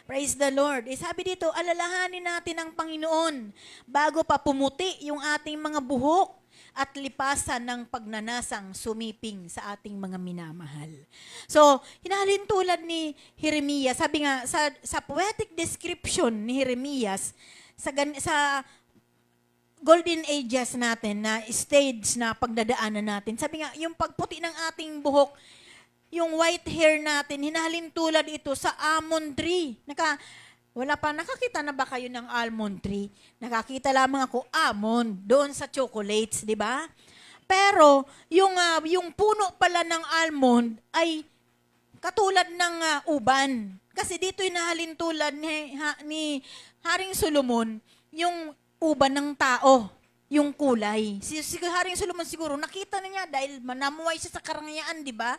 Praise the Lord. Sabi dito, alalahanin natin ang Panginoon bago pa pumuti yung ating mga buhok at lipasan ng pagnanasang sumiping sa ating mga minamahal. So, hinahalin tulad ni Jeremias, sabi nga, sa poetic description ni Jeremias, sa golden ages natin na stage na pagdadaanan natin. Sabi nga, yung pagputi ng ating buhok, yung white hair natin, hinahalin tulad ito sa almond tree. Nakakita na ba kayo ng almond tree? Nakakita lamang ako almond doon sa chocolates, di ba? Pero yung puno pala ng almond ay katulad ng uban. Kasi dito hinahalin tulad ni Haring Solomon, yung uban ng tao, yung kulay. Si Haring Solomon siguro, nakita na niya dahil namuhay siya sa karangyaan, di ba?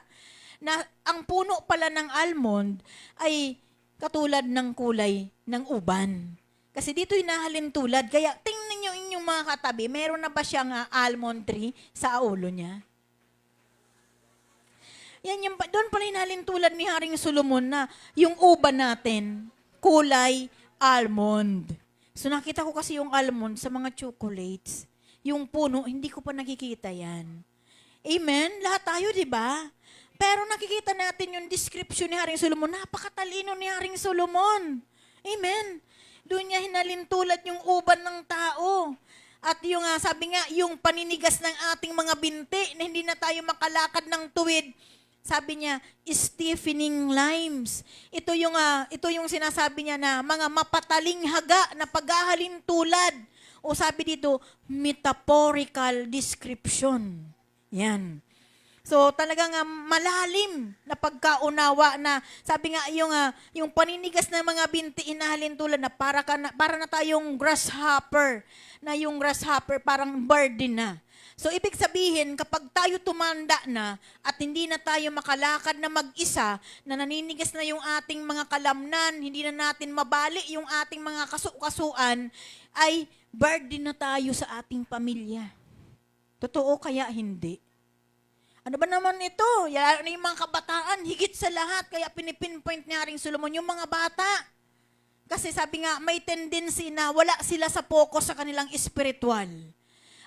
Na ang puno pala ng almond ay katulad ng kulay ng uban. Kasi dito hinahalin tulad. Kaya tingnan niyo inyong mga katabi, meron na ba siyang almond tree sa ulo niya? Doon pala hinahalin tulad ni Haring Solomon na yung uban natin, kulay almond. So nakita ko kasi yung almond sa mga chocolates. Yung puno, hindi ko pa nakikita yan. Amen? Lahat tayo, di ba? Pero nakikita natin yung description ni Haring Solomon. Napakatalino ni Haring Solomon. Amen? Doon niya hinalin tulad yung uban ng tao. At yung sabi nga, yung paninigas ng ating mga binti na hindi na tayo makalakad ng tuwid. Sabi niya, stiffening limbs. Ito yung sinasabi niya na mga mapataling haga na paghahalin tulad. O sabi dito, metaphorical description. Yan. So talagang malalim na pagkaunawa na sabi nga yung paninigas ng mga binti inahalin tulad na para na tayong grasshopper, na yung grasshopper parang bird din na. So ibig sabihin kapag tayo tumanda na at hindi na tayo makalakad na mag-isa, na naninigas na yung ating mga kalamnan, hindi na natin mabali yung ating mga kasuan, ay bird din na tayo sa ating pamilya. Totoo kaya hindi? Ano ba naman ito? Yan yung mga kabataan, higit sa lahat, kaya pinipinpoint ni Haring Solomon yung mga bata. Kasi sabi nga, may tendency na wala sila sa focus sa kanilang spiritual.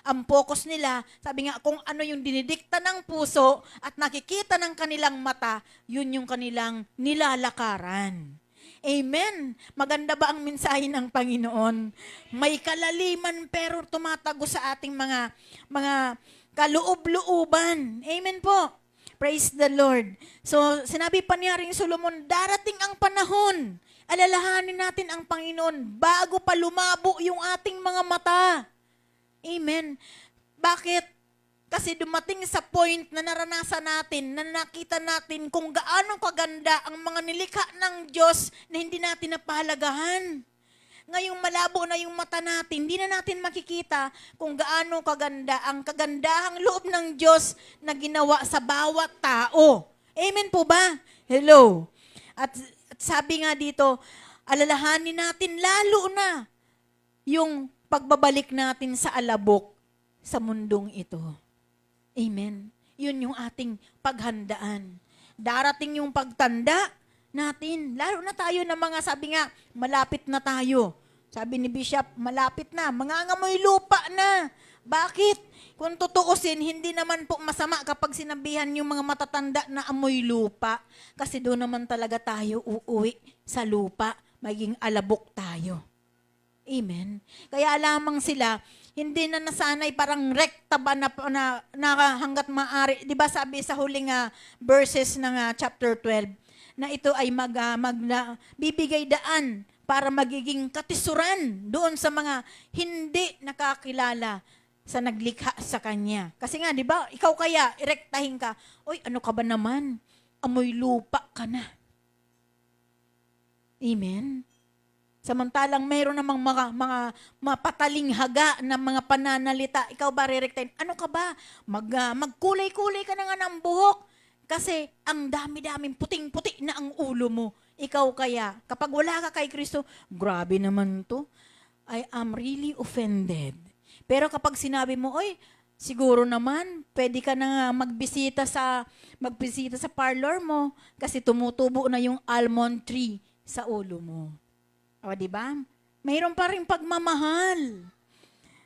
Ang focus nila, sabi nga, kung ano yung dinidikta ng puso at nakikita ng kanilang mata, yun yung kanilang nilalakaran. Amen. Maganda ba ang mensahe ng Panginoon? May kalaliman pero tumatago sa ating mga kaloob-looban. Amen po. Praise the Lord. So, sinabi pa ni Haring Solomon, darating ang panahon, alalahanin natin ang Panginoon bago pa lumabo yung ating mga mata. Amen. Bakit? Kasi dumating sa point na naranasan natin, na nakita natin kung gaano kaganda ang mga nilikha ng Diyos na hindi natin napahalagahan. Ngayong malabo na yung mata natin, hindi na natin makikita kung gaano kaganda ang kagandahang loob ng Diyos na ginawa sa bawat tao. Amen po ba? Hello. At sabi nga dito, alalahanin natin lalo na yung pagbabalik natin sa alabok sa mundong ito. Amen. Yun yung ating paghandaan. Darating yung pagtanda natin. Lalo na tayo na mga, sabi nga, malapit na tayo. Sabi ni Bishop, malapit na. Mangangamoy lupa na. Bakit? Kung tutuusin, hindi naman po masama kapag sinabihan yung mga matatanda na amoy lupa. Kasi doon naman talaga tayo uuwi sa lupa. Maging alabok tayo. Amen. Kaya lamang sila, hindi na nasanay, parang rekta ba na hanggat maaari. Di ba sabi sa huling verses ng chapter 12, na ito ay bibigay daan para magiging katisuran doon sa mga hindi nakakilala sa naglikha sa Kanya. Kasi nga, di ba, ikaw kaya, irektahin ka, oy, ano ka ba naman? Amoy lupa ka na. Amen? Samantalang mayroon namang mga mapataling haga ng mga pananalita, ikaw ba rirektahin? Ano ka ba? Magkulay-kulay ka na nga ng buhok. Kasi ang dami-daming puting-puti na ang ulo mo. Ikaw kaya, kapag wala ka kay Kristo, grabe naman to. I am really offended. Pero kapag sinabi mo, oy, siguro naman, pwede ka na magbisita sa parlor mo kasi tumutubo na yung almond tree sa ulo mo. O, di ba? Mayroon pa rin pagmamahal.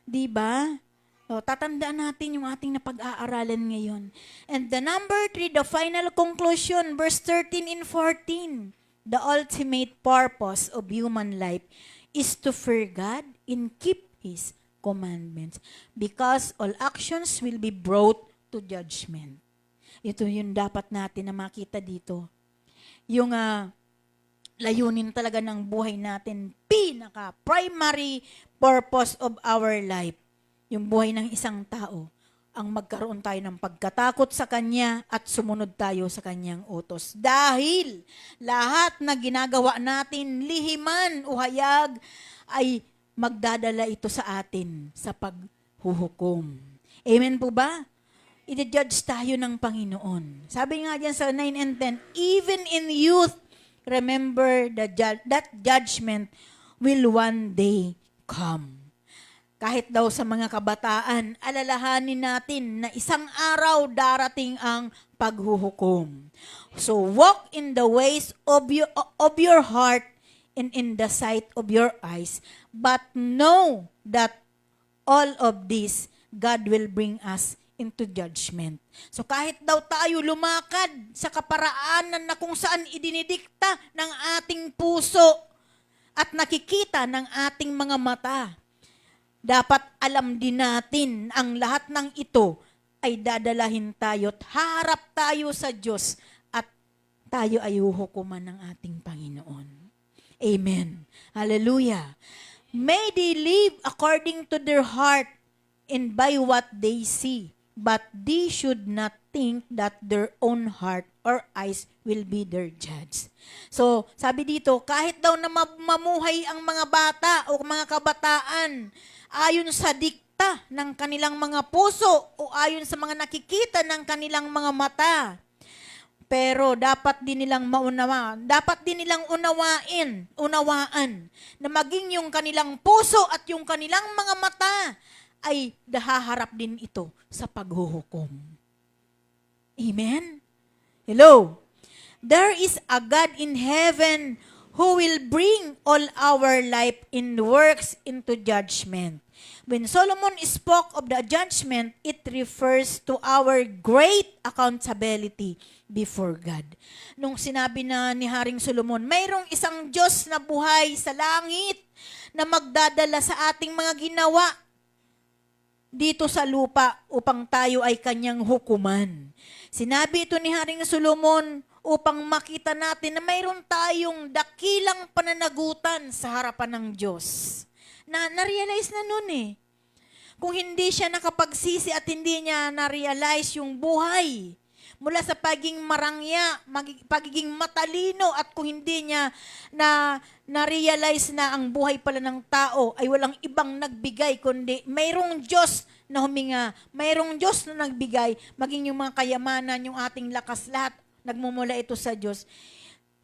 Di ba? O, tatandaan natin yung ating napag-aaralan ngayon. And the number 3, the final conclusion, verse 13 and 14. The ultimate purpose of human life is to fear God and keep His commandments. Because all actions will be brought to judgment. Ito yung dapat natin na makita dito. Yung layunin talaga ng buhay natin, primary purpose of our life, yung buhay ng isang tao, ang magkaroon tayo ng pagkatakot sa Kanya at sumunod tayo sa Kanyang utos. Dahil lahat na ginagawa natin, lihiman o hayag, ay magdadala ito sa atin sa paghuhukom. Amen po ba? I-judge tayo ng Panginoon. Sabi nga dyan sa 9 and 10, even in youth, remember that judgment will one day come. Kahit daw sa mga kabataan, alalahanin natin na isang araw darating ang paghuhukom. So walk in the ways of your heart and in the sight of your eyes, but know that all of this, God will bring us into judgment. So kahit daw tayo lumakad sa kaparaanan na kung saan idinidikta ng ating puso at nakikita ng ating mga mata, dapat alam din natin ang lahat ng ito ay dadalahin tayo at haharap tayo sa Diyos at tayo ay huhukuman ng ating Panginoon. Amen. Hallelujah. May they live according to their heart and by what they see, but they should not think that their own heart or eyes will be their judge. So, sabi dito, kahit daw na mamuhay ang mga bata o mga kabataan ayon sa dikta ng kanilang mga puso o ayon sa mga nakikita ng kanilang mga mata, pero dapat din nilang unawaan na maging yung kanilang puso at yung kanilang mga mata ay dahaharap din ito sa paghuhukom. Amen? Hello? There is a God in heaven who will bring all our life and works into judgment. When Solomon spoke of the judgment, it refers to our great accountability before God. Nung sinabi na ni Haring Solomon, mayroong isang Diyos na buhay sa langit na magdadala sa ating mga ginawa dito sa lupa upang tayo ay kanyang hukuman. Sinabi ito ni Haring Solomon upang makita natin na mayroon tayong dakilang pananagutan sa harapan ng Diyos. Na-realize na nun eh. Kung hindi siya nakapagsisi at hindi niya na-realize yung buhay mula sa pagiging marangya, pagiging matalino, at kung hindi niya na-realize na ang buhay pala ng tao ay walang ibang nagbigay, kundi mayroong Diyos na huminga, mayroong Diyos na nagbigay, maging yung mga kayamanan, yung ating lakas, lahat, nagmumula ito sa Diyos.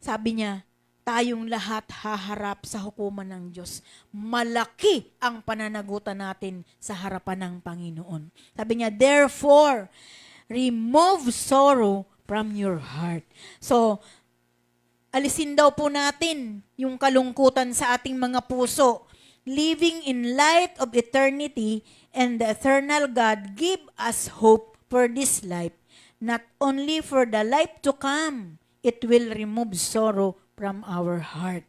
Sabi niya, tayong lahat haharap sa hukuman ng Diyos. Malaki ang pananagutan natin sa harapan ng Panginoon. Sabi niya, therefore, remove sorrow from your heart. So, alisin daw po natin yung kalungkutan sa ating mga puso. Living in light of eternity and the eternal God give us hope for this life, not only for the life to come. It will remove sorrow from our heart.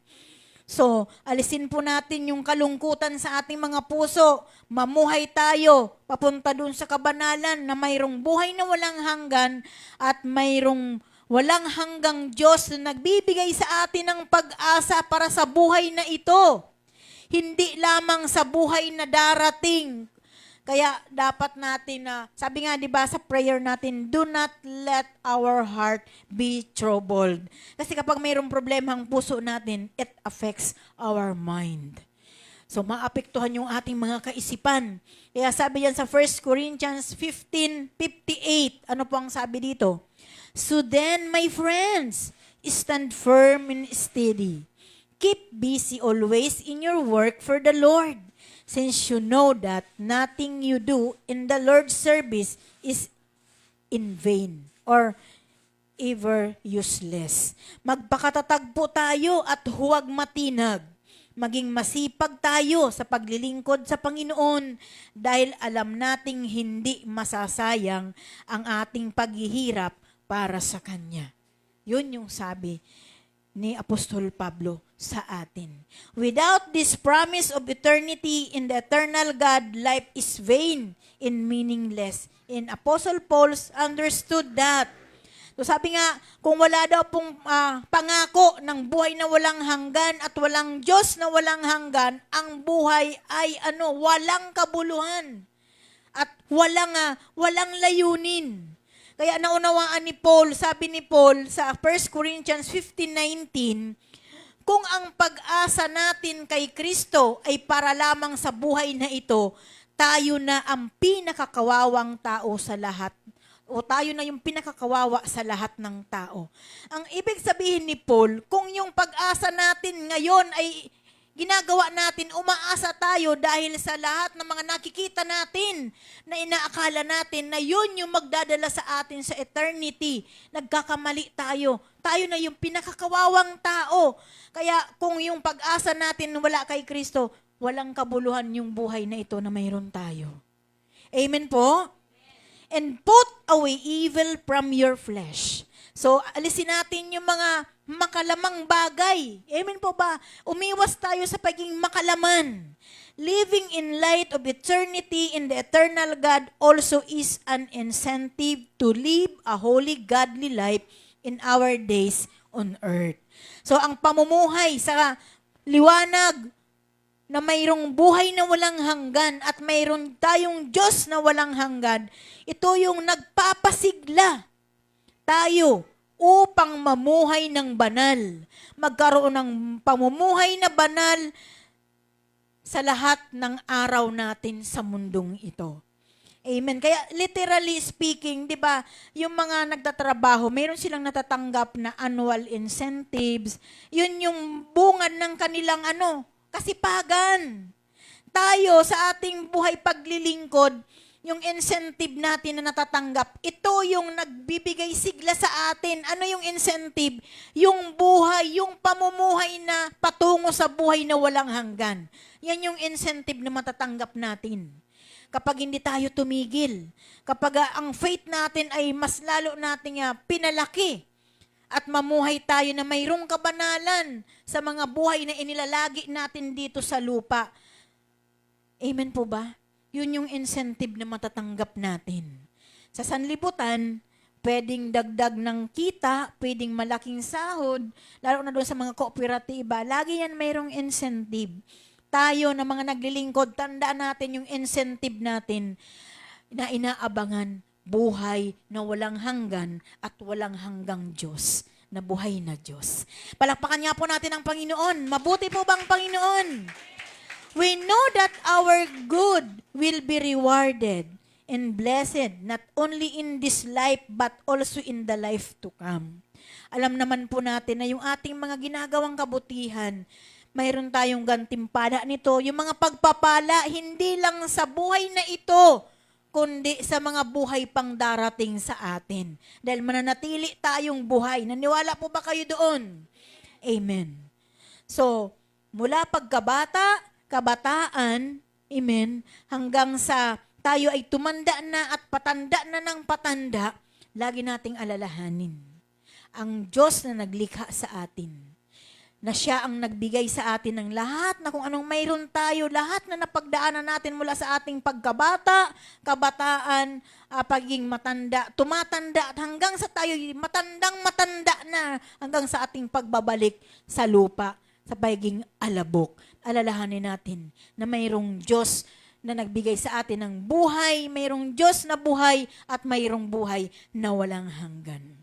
So, alisin po natin yung kalungkutan sa ating mga puso. Mamuhay tayo papunta dun sa kabanalan na mayroong buhay na walang hanggan at mayroong walang hanggang Diyos na nagbibigay sa atin ng pag-asa para sa buhay na ito. Hindi lamang sa buhay na darating. Kaya dapat natin na, sabi nga 'di ba sa prayer natin, do not let our heart be troubled. Kasi kapag mayroong problema ang puso natin, it affects our mind. So maapektuhan yung ating mga kaisipan. Kaya sabi yan sa 1 Corinthians 15:58, ano po ang sabi dito? So then, my friends, stand firm and steady. Keep busy always in your work for the Lord, since you know that nothing you do in the Lord's service is in vain or ever useless. Magpakatatag po tayo at huwag matinag. Maging masipag tayo sa paglilingkod sa Panginoon dahil alam nating hindi masasayang ang ating paghihirap para sa Kanya. Yun yung sabi ni Apostol Pablo sa atin. Without this promise of eternity in the eternal God, life is vain and meaningless. And Apostle Paul understood that. So sabi nga, kung wala daw pong pangako ng buhay na walang hanggan at walang Diyos na walang hanggan, ang buhay ay walang kabuluhan at walang layunin. Kaya naunawaan ni Paul, sabi ni Paul sa 1 Corinthians 15:19, kung ang pag-asa natin kay Kristo ay para lamang sa buhay na ito, tayo na ang pinakakawawang tao sa lahat. O tayo na yung pinakakawawa sa lahat ng tao. Ang ibig sabihin ni Paul, kung yung pag-asa natin ngayon ay ginagawa natin, umaasa tayo dahil sa lahat ng mga nakikita natin na inaakala natin na yun yung magdadala sa atin sa eternity. Nagkakamali tayo. Tayo na yung pinakakawawang tao. Kaya kung yung pag-asa natin wala kay Kristo, walang kabuluhan yung buhay na ito na mayroon tayo. Amen po? And put away evil from your flesh. So, alisin natin yung mga makalamang bagay. Amen po ba? Umiwas tayo sa pagiging makalaman. Living in light of eternity in the eternal God also is an incentive to live a holy, godly life in our days on earth. So, ang pamumuhay sa liwanag na mayroong buhay na walang hanggan at mayroon tayong Diyos na walang hanggan, ito yung nagpapasigla tayo upang mamuhay ng banal. Magkaroon ng pamumuhay na banal sa lahat ng araw natin sa mundong ito. Amen. Kaya literally speaking, 'di ba, yung mga nagtatrabaho, mayroon silang natatanggap na annual incentives. Yun yung bungad ng kanilang kasipagan. Tayo sa ating buhay paglilingkod, yung incentive natin na natatanggap, ito yung nagbibigay sigla sa atin. Ano yung incentive? Yung buhay, yung pamumuhay na patungo sa buhay na walang hanggan. Yan yung incentive na matatanggap natin. Kapag hindi tayo tumigil, kapag ang faith natin ay mas lalo nating pinalaki, at mamuhay tayo na mayroong kabanalan sa mga buhay na inilalagi natin dito sa lupa. Amen po ba? Yun yung incentive na matatanggap natin. Sa sanlibutan, pwedeng dagdag ng kita, pwedeng malaking sahod, lalo na doon sa mga kooperatiba, lagi yan mayroong incentive. Tayo na mga naglilingkod, tandaan natin yung incentive natin na inaabangan, buhay na walang hanggan at walang hanggang Diyos, na buhay na Diyos. Palakpakan nga po natin ang Panginoon. Mabuti po bang Panginoon? We know that our good will be rewarded and blessed not only in this life but also in the life to come. Alam naman po natin na yung ating mga ginagawang kabutihan, mayroon tayong gantimpala nito. Yung mga pagpapala, hindi lang sa buhay na ito, kundi sa mga buhay pang darating sa atin. Dahil mananatili tayong buhay. Naniwala po ba kayo doon? Amen. So, mula pagkabata, kabataan, amen, hanggang sa tayo ay tumanda na at patanda na ng patanda, lagi nating alalahanin ang Diyos na naglikha sa atin. na siya ang nagbigay sa atin ng lahat na kung anong mayroon tayo, lahat na napagdaanan natin mula sa ating pagkabata, kabataan, pagiging matanda, tumatanda at hanggang sa tayo matanda na hanggang sa ating pagbabalik sa lupa, sa pagiging alabok. Alalahanin natin na mayroong Diyos na nagbigay sa atin ng buhay, mayroong Diyos na buhay at mayroong buhay na walang hanggan.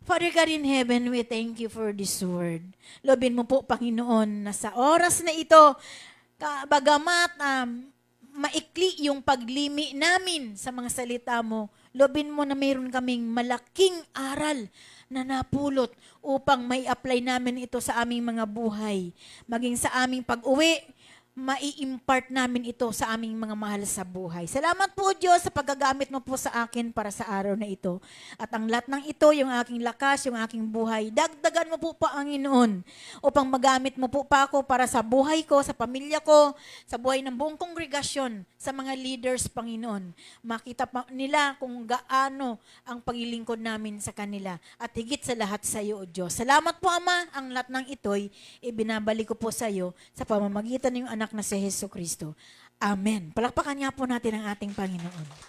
Father God in heaven, we thank you for this word. Lobin mo po, Panginoon, na sa oras na ito, bagamat maikli yung paglimi namin sa mga salita mo, lobin mo na mayroon kaming malaking aral na napulot upang may apply namin ito sa aming mga buhay. Maging sa aming pag-uwi, mai-impart namin ito sa aming mga mahal sa buhay. Salamat po, Diyos, sa paggagamit mo po sa akin para sa araw na ito. At ang lahat ng ito, yung aking lakas, yung aking buhay, dagdagan mo po, Panginoon, upang magamit mo po pa ako para sa buhay ko, sa pamilya ko, sa buhay ng buong kongregasyon, sa mga leaders, Panginoon. Makita pa nila kung gaano ang paglilingkod namin sa kanila. At higit sa lahat sa iyo, O Diyos. Salamat po, Ama, ang lahat ng ito'y ibinabalik ko po sa iyo sa pamamagitan ng anak na si Jesucristo. Amen. Palakpakan nga po natin ang ating Panginoon.